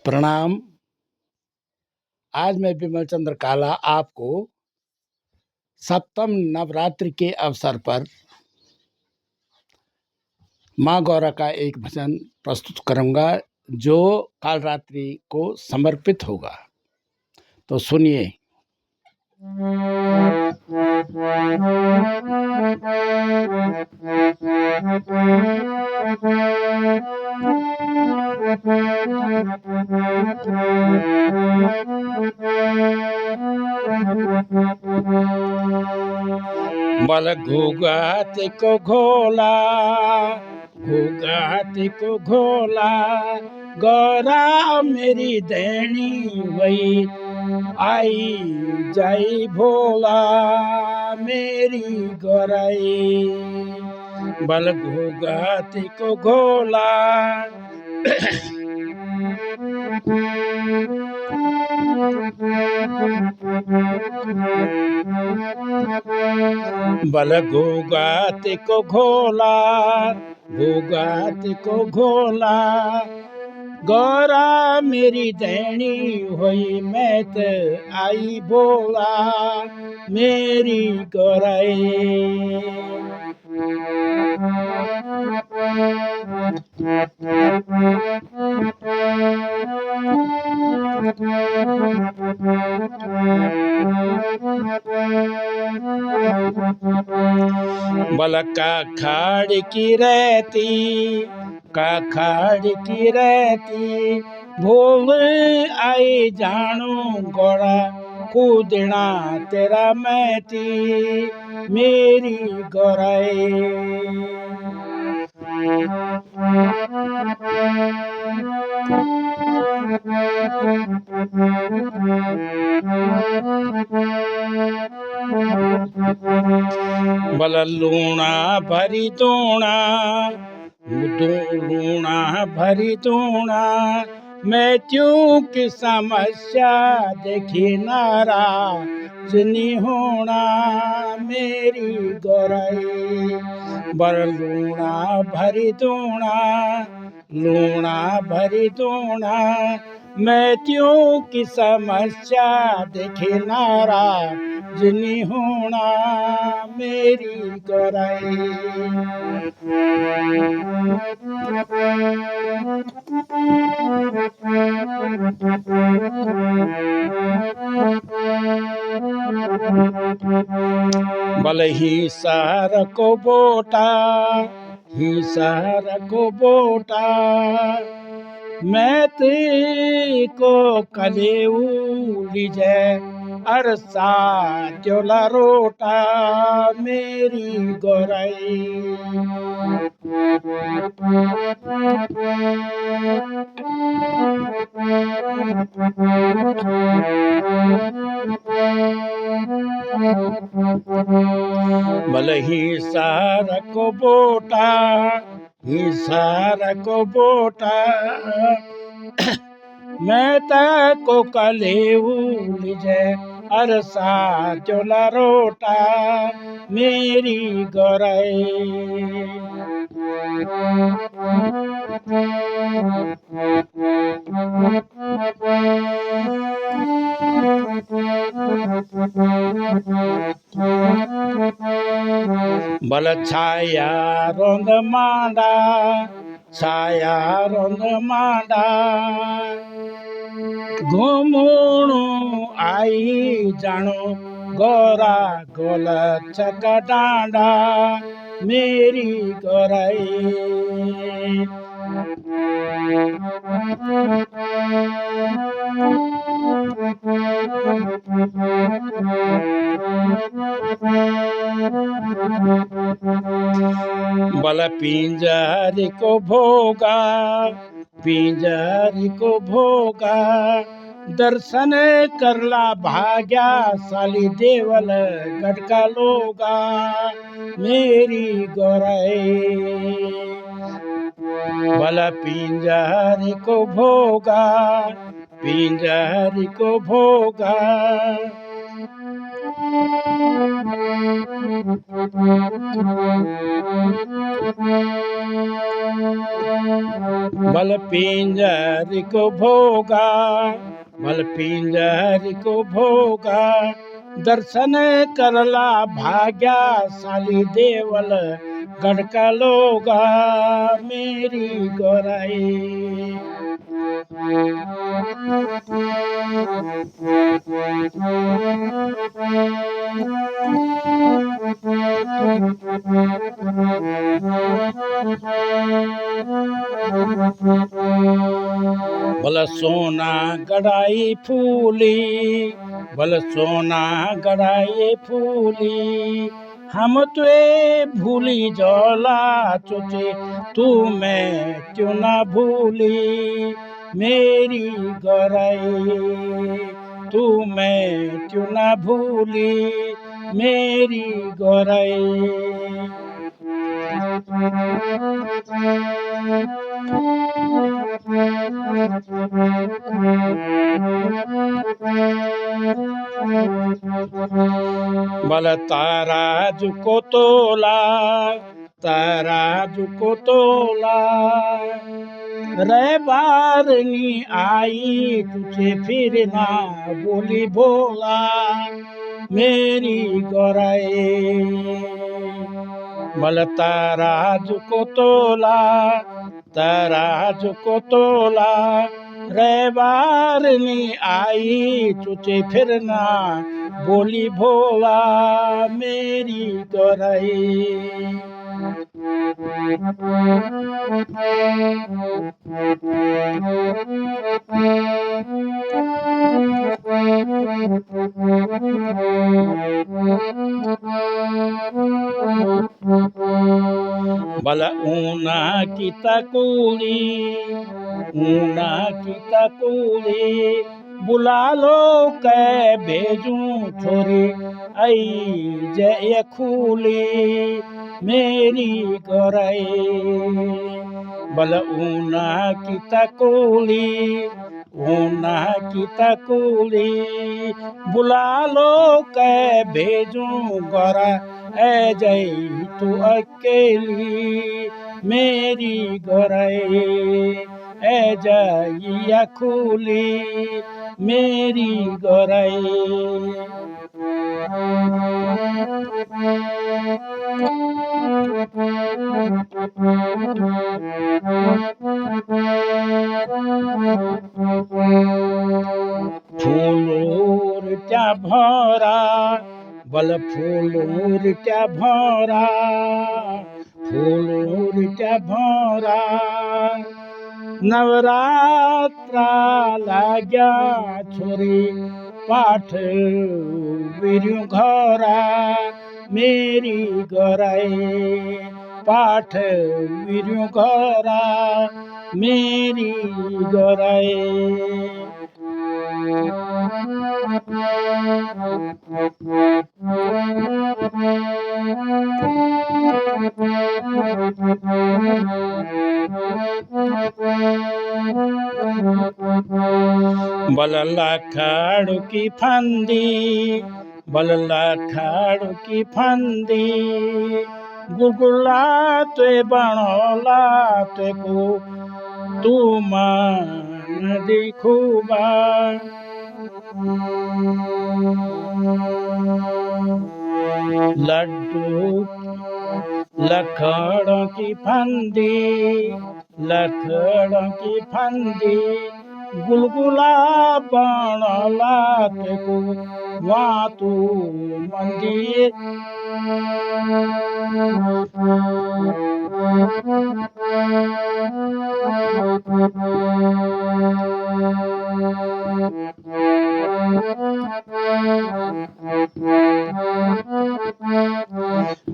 प्रणाम। आज मैं विमल चंद्र काला आपको सप्तम नवरात्रि के अवसर पर माँ गौरा का एक भजन प्रस्तुत करूँगा जो काल रात्रि को समर्पित होगा। तो सुनिए। बल घूगात को घोला, घूगात को घोला, गौरा मेरी दैनी वही आई जाई भोला मेरी गौराई। बल घूगात को घोला बल घूगात को घोला, घूगात को घोला, गौरा मेरी दैनी हुई मैं तो आई भोला मेरी गौराई। बल का खाड़ की रहती, का खाड़ की रहती, भोल आई जानो गौरा कूदना तेरा मैती मेरी गौराई। बल लूणा भरी दोना, लूणा भरी दोना, मैं त्यों की समस्या देखी नारा सुनी होना मेरी गौराई। बल लूणा भरी दोना, लूणा भरी दोना, मैं त्यों की समस्या देखे नारा जुनी होना मेरी गौराई। बल ही सार को बोटा, ही सार को बोटा, मैं ते को कलेऊ लीजे अरसा चोला रोटा मेरी गौराई। बल ही सार को बोटा, ही सार को बोटा, मैं को कलेऊ लीजे अरसा चोला रोटा मेरी गौराई। बल छाया रोंद मांडा, छाया रोंद मांडा, घुमणु आई जानो गौरा गोल चका डांडा मेरी गौराई। बल पिंजर को भोगा, पिंजर को भोगा, दर्शन करला भाग्या साली देवल गटका लोगा मेरी गौराई। बल पिंजर को भोगा, पिंजर को भोगा, बल पिंजर को भोगा, बल पिंजर को भोगा, दर्शन करला भाग्यशाली देवल गढ़का लोगा मेरी गोराई। भल सोना गड़ाई फूली, भल सोना गड़ाई फूली, हम तुए भूली जला चोचे तू मैं क्यों ना भूली मेरी गोराई। तू मैं क्यों ना भूली मेरी गोराई। बल तराजू को तोला, तराजू को तोला, रे बारनी आई तुझे फिर ना बोली भोला मेरी गोराई। बल तराजू को तोला, तराजू को तोला, रे बारनी आई तुझे फिर ना बोली भोला मेरी गोराई। बल ऊना की तकूली, ऊना की तकूली, बुला लो कै भेजूं छोरी आई जय खूली मेरी गोराई। बल ऊना की तकूली, ऊना की तकूली, बुला लो कै भेजूं गोरा ऐ जय तू अकेली मेरी गोराई। ऐ जय खूली मेरी गोराई। फूलोर क्या भरा, बल फूलोर क्या भरा, फूलोर क्या भरा, नवरात्रा लाग्या छोरी पाठ बिरु घरा मेरी गोराई। पाठ बिरु घरा मेरी गोराई। बल लाखाड़ू की फंदी, बल लाखाड़ू की फंदी, गुगुला ते बनोला ते को तू मान दिखूबा। लड्डू लखड़ों की फंदी, लखड़ों की फंदी, गुलगुला बनला तेको वहाँ तू मंदिर।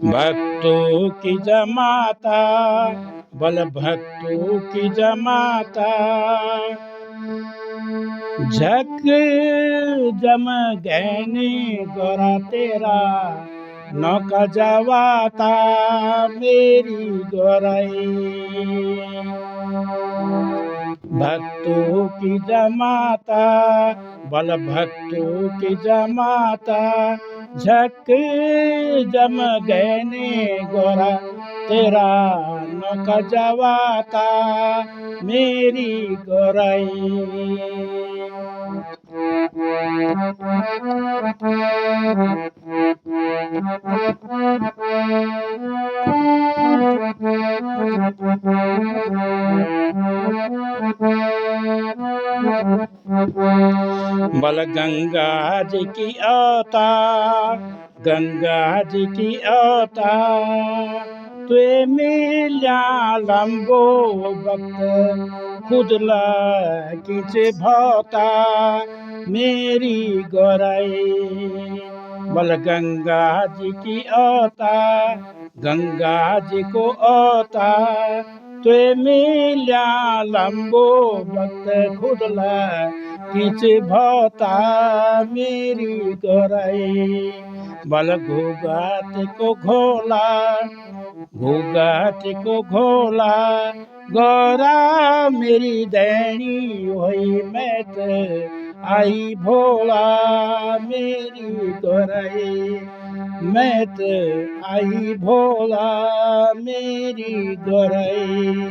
भक्तों की जमाता, बल भक्तों की जमाता, झक जम गहने गोरा तेरा नौका जवाता मेरी गोराई। भक्तों की जमाता, बल भक्तों की जमाता, झक जम गहने गोरा तेरा नौका जवाता मेरी गोराई। बल गंगा जी की अवतार, गंगा जी की अवतार, तुए मिल्या लंबो वक्त खुद खींचे भौता मेरी गोराई। बल गंगा जी की अवतार, गंगा जी को अवतार, तुए मिल्या लंबो वक्त खुद खींचे भौता मेरी गोराई। बल घोघाट को घोला, घोघाट को घोला, गोरा मेरी दैनी हुई मैत आई भोला मेरी गोराई। मैत आई भोला मेरी गोराई।